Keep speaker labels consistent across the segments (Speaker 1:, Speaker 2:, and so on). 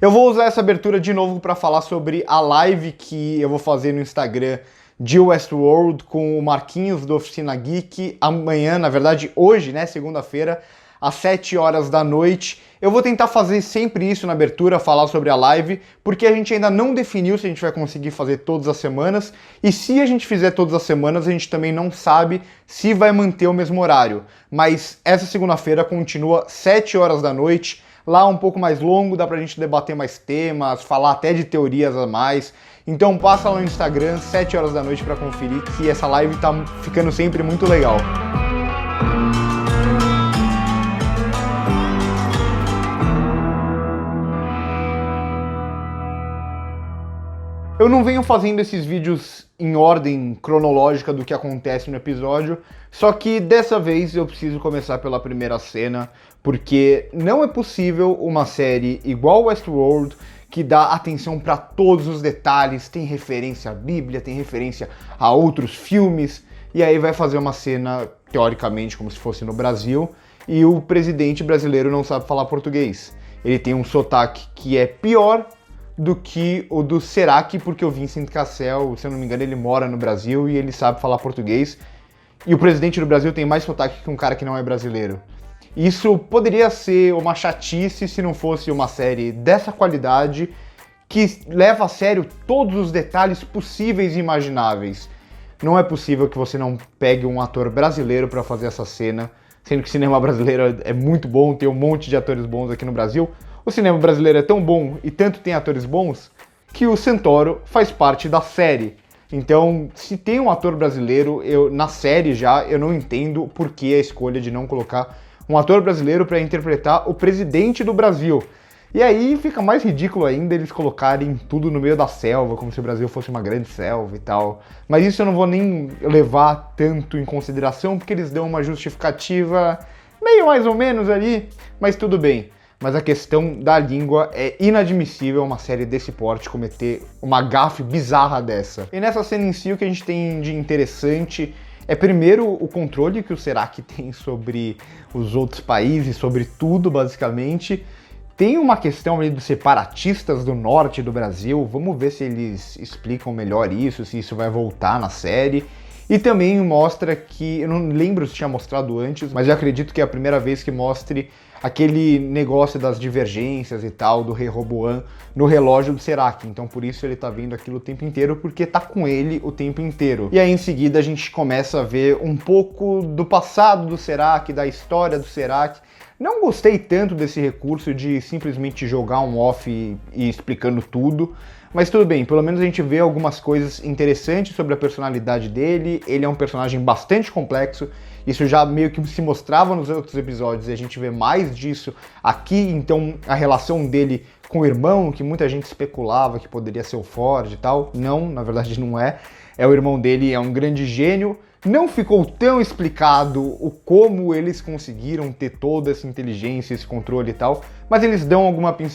Speaker 1: Eu vou usar essa abertura de novo para falar sobre a live que eu vou fazer no Instagram de Westworld com o Marquinhos do Oficina Geek amanhã, na verdade hoje, né, segunda-feira, às 7 horas da noite. Eu vou tentar fazer sempre isso na abertura, falar sobre a live, porque a gente ainda não definiu se a gente vai conseguir fazer todas as semanas, e se a gente fizer todas as semanas, a gente também não sabe se vai manter o mesmo horário. Mas essa segunda-feira continua 7 horas da noite, lá um pouco mais longo, dá pra gente debater mais temas, falar até de teorias a mais. Então passa lá no Instagram, 7 horas da noite, pra conferir que essa live tá ficando sempre muito legal. Eu não venho fazendo esses vídeos em ordem cronológica do que acontece no episódio, só que dessa vez eu preciso começar pela primeira cena, porque não é possível uma série igual Westworld, que dá atenção para todos os detalhes, tem referência à Bíblia, tem referência a outros filmes, e aí vai fazer uma cena, teoricamente, como se fosse no Brasil, e o presidente brasileiro não sabe falar português. Ele tem um sotaque que é pior do que o do Serac, porque o Vincent Cassel, se eu não me engano, ele mora no Brasil e ele sabe falar português. E o presidente do Brasil tem mais sotaque que um cara que não é brasileiro. Isso poderia ser uma chatice se não fosse uma série dessa qualidade, que leva a sério todos os detalhes possíveis e imagináveis. Não é possível que você não pegue um ator brasileiro para fazer essa cena, sendo que o cinema brasileiro é muito bom, tem um monte de atores bons aqui no Brasil. O cinema brasileiro é tão bom e tanto tem atores bons que o Santoro faz parte da série. Então, se tem um ator brasileiro, na série já, eu não entendo por que a escolha de não colocar um ator brasileiro para interpretar o presidente do Brasil. E aí fica mais ridículo ainda eles colocarem tudo no meio da selva, como se o Brasil fosse uma grande selva e tal. Mas isso eu não vou nem levar tanto em consideração, porque eles dão uma justificativa meio mais ou menos ali, mas tudo bem. Mas a questão da língua é inadmissível uma série desse porte cometer uma gafe bizarra dessa. E nessa cena em si, o que a gente tem de interessante é, primeiro, o controle que o Serac tem sobre os outros países, sobre tudo, basicamente. Tem uma questão ali dos separatistas do norte do Brasil, vamos ver se eles explicam melhor isso, se isso vai voltar na série. E também mostra que, eu não lembro se tinha mostrado antes, mas eu acredito que é a primeira vez que mostre aquele negócio das divergências e tal, do Rehoboam no relógio do Serac. Então por isso ele tá vendo aquilo o tempo inteiro, porque tá com ele o tempo inteiro. E aí em seguida a gente começa a ver um pouco do passado do Serac, da história do Serac. Não gostei tanto desse recurso de simplesmente jogar um off e explicando tudo, mas tudo bem, pelo menos a gente vê algumas coisas interessantes sobre a personalidade dele. Ele é um personagem bastante complexo, isso já meio que se mostrava nos outros episódios e a gente vê mais disso aqui. Então a relação dele com o irmão, que muita gente especulava que poderia ser o Ford e tal, não, na verdade não é. É o irmão dele, é um grande gênio. Não ficou tão explicado o como eles conseguiram ter toda essa inteligência, esse controle e tal, mas eles dão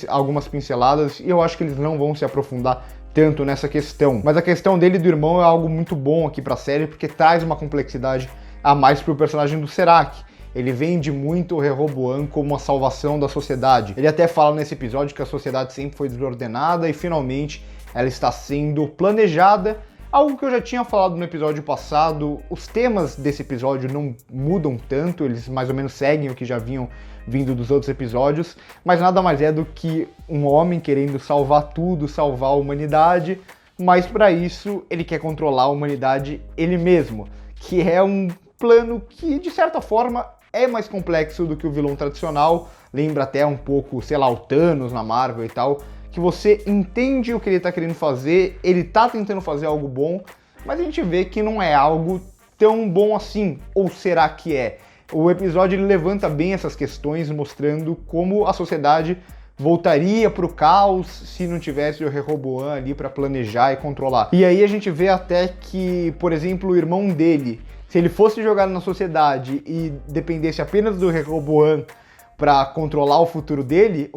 Speaker 1: algumas pinceladas e eu acho que eles não vão se aprofundar tanto nessa questão. Mas a questão dele e do irmão é algo muito bom aqui pra série, porque traz uma complexidade a mais pro personagem do Serac. Ele vende muito o Rehoboam como a salvação da sociedade. Ele até fala nesse episódio que a sociedade sempre foi desordenada e finalmente ela está sendo planejada. Algo que eu já tinha falado no episódio passado, os temas desse episódio não mudam tanto, eles mais ou menos seguem o que já vinham vindo dos outros episódios, mas nada mais é do que um homem querendo salvar tudo, salvar a humanidade, mas para isso ele quer controlar a humanidade ele mesmo, que é um plano que de certa forma é mais complexo do que o vilão tradicional, lembra até um pouco, sei lá, o Thanos na Marvel e tal, que você entende o que ele tá querendo fazer, ele tá tentando fazer algo bom, mas a gente vê que não é algo tão bom assim, ou será que é? O episódio ele levanta bem essas questões, mostrando como a sociedade voltaria pro caos se não tivesse o Rehoboam ali para planejar e controlar. E aí a gente vê até que, por exemplo, o irmão dele, se ele fosse jogado na sociedade e dependesse apenas do Rehoboam para controlar o futuro dele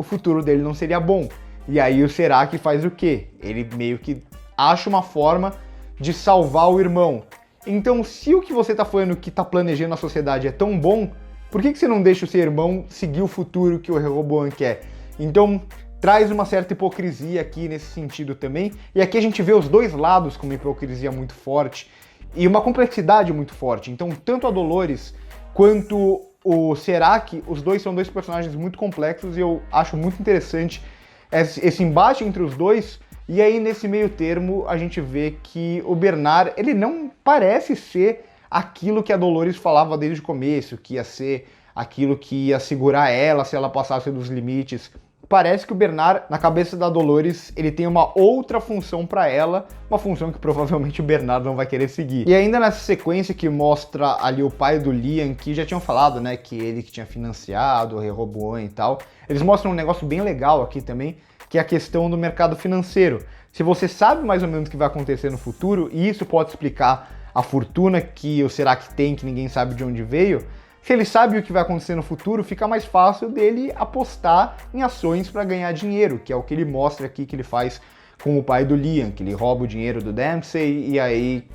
Speaker 1: não seria bom. E aí o Serac faz o quê? Ele meio que acha uma forma de salvar o irmão. Então, se o que você tá falando que tá planejando a sociedade é tão bom, por que você não deixa o seu irmão seguir o futuro que o Rehoboam quer? Então, traz uma certa hipocrisia aqui nesse sentido também. E aqui a gente vê os dois lados com uma hipocrisia muito forte e uma complexidade muito forte. Então, tanto a Dolores quanto o Serac, os dois são dois personagens muito complexos e eu acho muito interessante esse embate entre os dois. E aí, nesse meio termo, a gente vê que o Bernard, ele não parece ser aquilo que a Dolores falava desde o começo, que ia ser aquilo que ia segurar ela se ela passasse dos limites. Parece que o Bernard, na cabeça da Dolores, ele tem uma outra função para ela, uma função que provavelmente o Bernard não vai querer seguir. E ainda nessa sequência que mostra ali o pai do Liam, que já tinham falado, né, que ele que tinha financiado o Rehoboam e tal, eles mostram um negócio bem legal aqui também, que é a questão do mercado financeiro. Se você sabe mais ou menos o que vai acontecer no futuro, e isso pode explicar a fortuna que o Serac tem, que ninguém sabe de onde veio, se ele sabe o que vai acontecer no futuro, fica mais fácil dele apostar em ações para ganhar dinheiro, que é o que ele mostra aqui que ele faz com o pai do Liam, que ele rouba o dinheiro do Dempsey e aí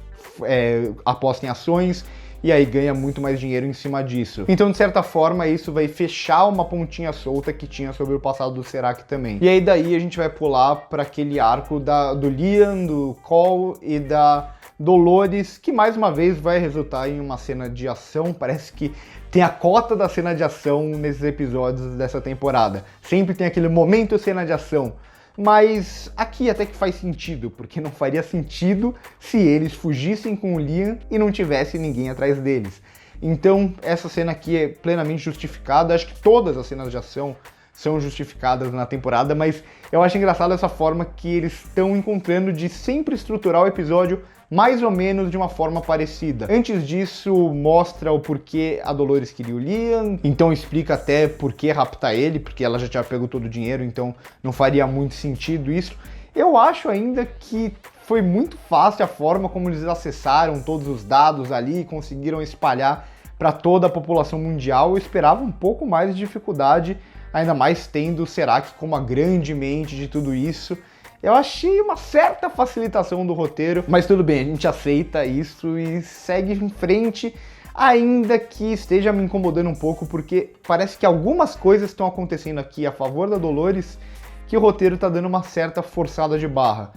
Speaker 1: aposta em ações e aí ganha muito mais dinheiro em cima disso. Então, de certa forma, isso vai fechar uma pontinha solta que tinha sobre o passado do Serac também. E aí daí a gente vai pular para aquele arco do Liam, do Cole e da Dolores, que mais uma vez vai resultar em uma cena de ação. Parece que tem a cota da cena de ação nesses episódios dessa temporada. Sempre tem aquele momento cena de ação. Mas aqui até que faz sentido, porque não faria sentido se eles fugissem com o Liam e não tivesse ninguém atrás deles. Então essa cena aqui é plenamente justificada. Acho que todas as cenas de ação são justificadas na temporada, mas eu acho engraçado essa forma que eles estão encontrando de sempre estruturar o episódio mais ou menos de uma forma parecida. Antes disso, mostra o porquê a Dolores queria o Liam, então explica até por que raptar ele, porque ela já tinha pego todo o dinheiro, então não faria muito sentido isso. Eu acho ainda que foi muito fácil a forma como eles acessaram todos os dados ali e conseguiram espalhar para toda a população mundial. Eu esperava um pouco mais de dificuldade, ainda mais tendo o Serac como a grande mente de tudo isso. Eu achei uma certa facilitação do roteiro, mas tudo bem, a gente aceita isso e segue em frente, ainda que esteja me incomodando um pouco, porque parece que algumas coisas estão acontecendo aqui a favor da Dolores, que o roteiro tá dando uma certa forçada de barra.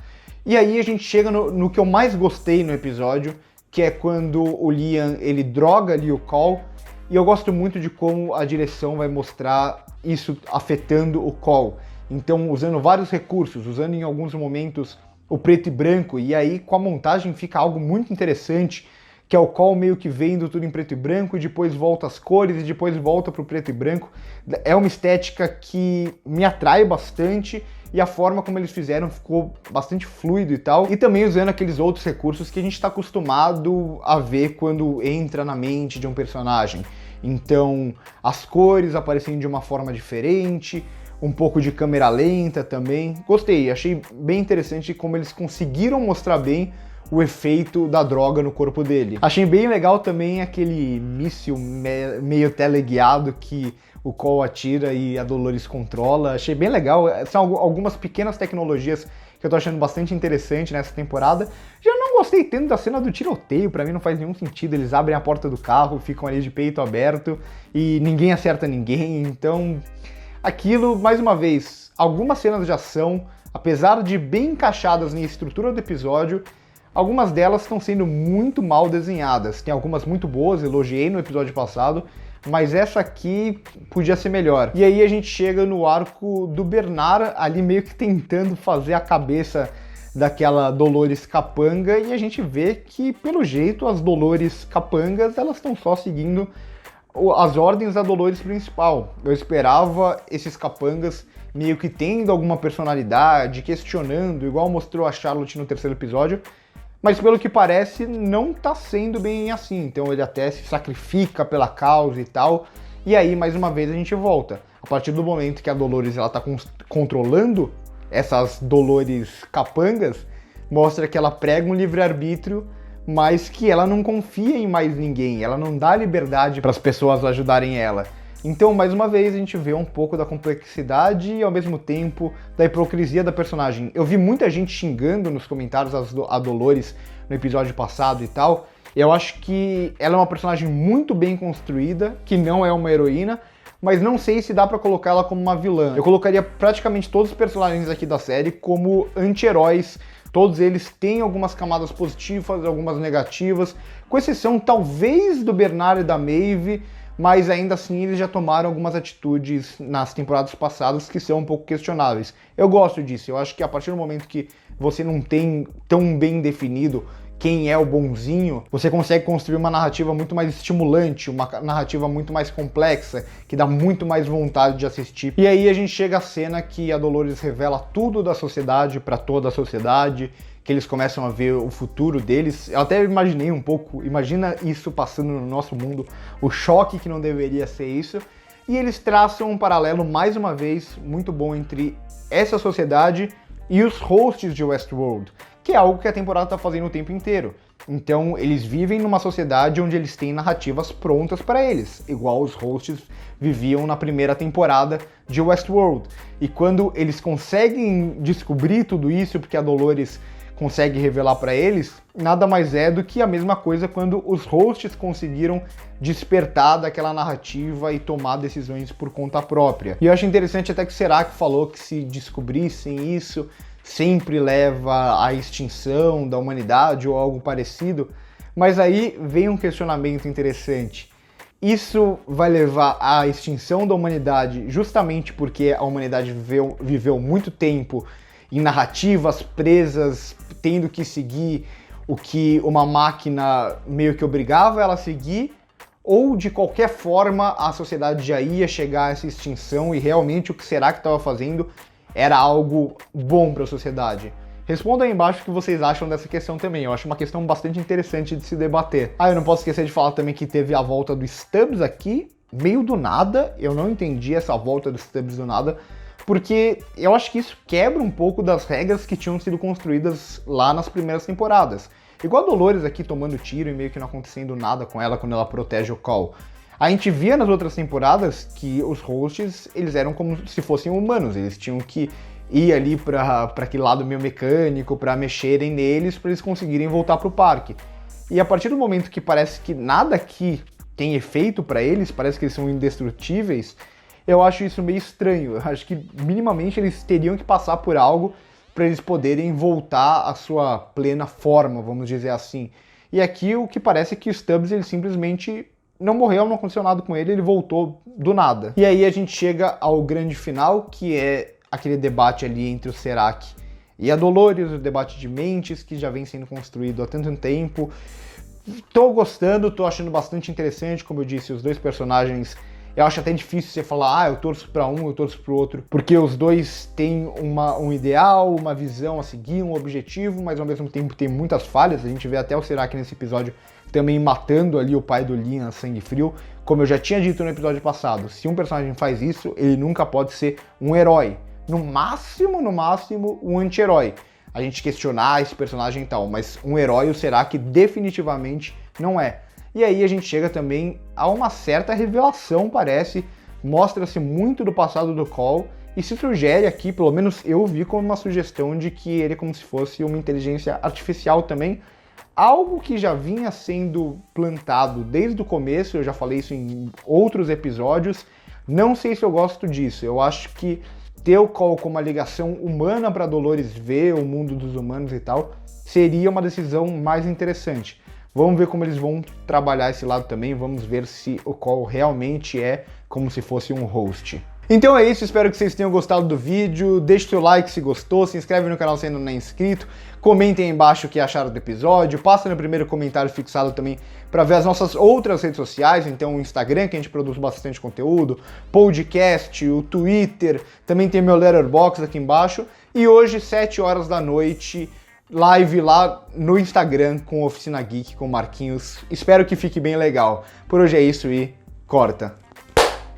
Speaker 1: E aí a gente chega no que eu mais gostei no episódio, que é quando o Liam, ele droga ali o Cole, e eu gosto muito de como a direção vai mostrar isso afetando o Cole. Então, usando vários recursos, usando em alguns momentos o preto e branco, e aí com a montagem fica algo muito interessante, que é o Cole meio que vendo tudo em preto e branco, e depois volta às cores, e depois volta pro preto e branco. É uma estética que me atrai bastante, e a forma como eles fizeram ficou bastante fluido e tal. E também usando aqueles outros recursos que a gente está acostumado a ver quando entra na mente de um personagem. Então, as cores aparecendo de uma forma diferente, um pouco de câmera lenta também. Gostei, achei bem interessante como eles conseguiram mostrar bem o efeito da droga no corpo dele. Achei bem legal também aquele míssil meio teleguiado que o Cole atira e a Dolores controla. Achei bem legal, são algumas pequenas tecnologias que eu tô achando bastante interessante nessa temporada. Já não gostei tanto da cena do tiroteio, pra mim não faz nenhum sentido, eles abrem a porta do carro, ficam ali de peito aberto e ninguém acerta ninguém, então aquilo, mais uma vez, algumas cenas de ação, apesar de bem encaixadas na estrutura do episódio, algumas delas estão sendo muito mal desenhadas. Tem algumas muito boas, elogiei no episódio passado, mas essa aqui podia ser melhor. E aí a gente chega no arco do Bernard, ali meio que tentando fazer a cabeça daquela Dolores capanga, e a gente vê que, pelo jeito, as Dolores capangas, elas estão só seguindo as ordens da Dolores principal. Eu esperava esses capangas meio que tendo alguma personalidade, questionando, igual mostrou a Charlotte no terceiro episódio, mas pelo que parece não tá sendo bem assim. Então ele até se sacrifica pela causa e tal, e aí mais uma vez a gente volta. A partir do momento que a Dolores ela tá controlando essas Dolores capangas, mostra que ela prega um livre-arbítrio, mas que ela não confia em mais ninguém, ela não dá liberdade para as pessoas ajudarem ela. Então, mais uma vez, a gente vê um pouco da complexidade e, ao mesmo tempo, da hipocrisia da personagem. Eu vi muita gente xingando nos comentários a Dolores no episódio passado e tal. Eu acho que ela é uma personagem muito bem construída, que não é uma heroína, mas não sei se dá pra colocar ela como uma vilã. Eu colocaria praticamente todos os personagens aqui da série como anti-heróis. Todos eles têm algumas camadas positivas, algumas negativas, com exceção talvez do Bernard e da Maeve, mas ainda assim eles já tomaram algumas atitudes nas temporadas passadas que são um pouco questionáveis. Eu gosto disso, eu acho que a partir do momento que você não tem tão bem definido quem é o bonzinho, você consegue construir uma narrativa muito mais estimulante, uma narrativa muito mais complexa, que dá muito mais vontade de assistir. E aí a gente chega à cena que a Dolores revela tudo da sociedade para toda a sociedade, que eles começam a ver o futuro deles. Eu até imaginei um pouco, imagina isso passando no nosso mundo, o choque que não deveria ser isso. E eles traçam um paralelo, mais uma vez, muito bom entre essa sociedade e os hosts de Westworld, que é algo que a temporada está fazendo o tempo inteiro. Então, eles vivem numa sociedade onde eles têm narrativas prontas para eles, igual os hosts viviam na primeira temporada de Westworld. E quando eles conseguem descobrir tudo isso, porque a Dolores consegue revelar para eles, nada mais é do que a mesma coisa quando os hosts conseguiram despertar daquela narrativa e tomar decisões por conta própria. E eu acho interessante até que o Serac falou que se descobrissem isso, sempre leva à extinção da humanidade ou algo parecido, mas aí vem um questionamento interessante. Isso vai levar à extinção da humanidade justamente porque a humanidade viveu muito tempo em narrativas presas, tendo que seguir o que uma máquina meio que obrigava ela a seguir, ou de qualquer forma a sociedade já ia chegar a essa extinção e realmente o que será que estava fazendo era algo bom para a sociedade? Responda aí embaixo o que vocês acham dessa questão também. Eu acho uma questão bastante interessante de se debater. Ah, eu não posso esquecer de falar também que teve a volta do Stubbs aqui, meio do nada. Eu não entendi essa volta do Stubbs do nada, porque eu acho que isso quebra um pouco das regras que tinham sido construídas lá nas primeiras temporadas. Igual a Dolores aqui tomando tiro e meio que não acontecendo nada com ela quando ela protege o Cole. A gente via nas outras temporadas que os hosts, eles eram como se fossem humanos, eles tinham que ir ali para aquele lado meio mecânico, para mexerem neles, para eles conseguirem voltar pro parque. E a partir do momento que parece que nada aqui tem efeito para eles, parece que eles são indestrutíveis, eu acho isso meio estranho. Eu acho que minimamente eles teriam que passar por algo para eles poderem voltar à sua plena forma, vamos dizer assim. E aqui o que parece é que o Stubbs, ele simplesmente não morreu, não aconteceu nada com ele, ele voltou do nada. E aí a gente chega ao grande final, que é aquele debate ali entre o Serac e a Dolores, o debate de mentes que já vem sendo construído há tanto tempo. Tô gostando, tô achando bastante interessante, como eu disse, os dois personagens. Eu acho até difícil você falar, eu torço para um, eu torço pro outro, porque os dois têm um ideal, uma visão a seguir, um objetivo, mas ao mesmo tempo tem muitas falhas. A gente vê até o Serac nesse episódio também matando ali o pai do Liam a sangue frio. Como eu já tinha dito no episódio passado, se um personagem faz isso, ele nunca pode ser um herói. No máximo, um anti-herói. A gente questionar esse personagem e tal, mas um herói o Serac definitivamente não é. E aí a gente chega também a uma certa revelação, parece, mostra-se muito do passado do Cole e se sugere aqui, pelo menos eu vi como uma sugestão de que ele é como se fosse uma inteligência artificial também, algo que já vinha sendo plantado desde o começo, eu já falei isso em outros episódios, não sei se eu gosto disso, eu acho que ter o Cole como uma ligação humana para Dolores ver o mundo dos humanos e tal, seria uma decisão mais interessante. Vamos ver como eles vão trabalhar esse lado também, vamos ver se o Cole realmente é como se fosse um host. Então é isso, espero que vocês tenham gostado do vídeo, deixe seu like se gostou, se inscreve no canal se ainda não é inscrito, comentem aí embaixo o que acharam do episódio, passa no primeiro comentário fixado também para ver as nossas outras redes sociais, então o Instagram, que a gente produz bastante conteúdo, podcast, o Twitter, também tem meu Letterboxd aqui embaixo, e hoje, 7 horas da noite, live lá no Instagram com Oficina Geek, com o Marquinhos. Espero que fique bem legal. Por hoje é isso e corta!